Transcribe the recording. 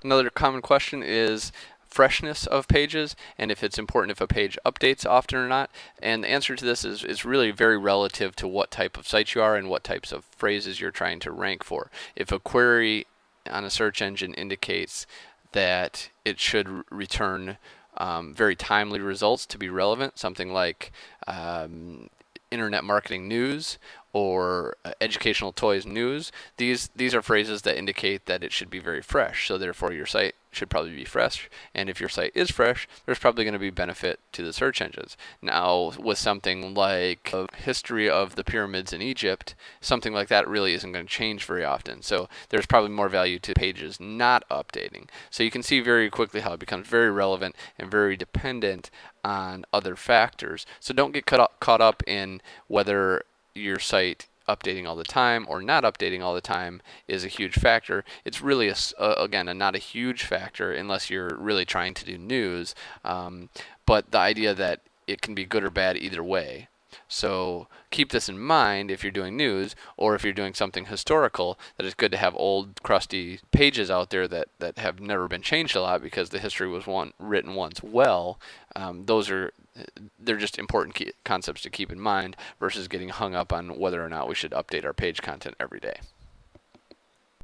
Another common question is freshness of pages and if it's important if a page updates often or not. And the answer to this is really very relative to what type of site you are and what types of phrases you're trying to rank for. If a query on a search engine indicates that it should return very timely results to be relevant, something like internet marketing news or educational toys news. These are phrases that indicate that it should be very fresh. So therefore, your site should probably be fresh. And if your site is fresh, there's probably going to be benefit to the search engines. Now, with something like a history of the pyramids in Egypt, something like that really isn't going to change very often. So there's probably more value to pages not updating. So you can see very quickly how it becomes very relevant and very dependent on other factors. So don't get caught up in whether your site updating all the time or not updating all the time is a huge factor. It's really, again, not a huge factor unless you're really trying to do news. But the idea that it can be good or bad either way. So keep this in mind if you're doing news or if you're doing something historical, that it's good to have old crusty pages out there that have never been changed a lot because the history was written once well. They're just important concepts to keep in mind versus getting hung up on whether or not we should update our page content every day.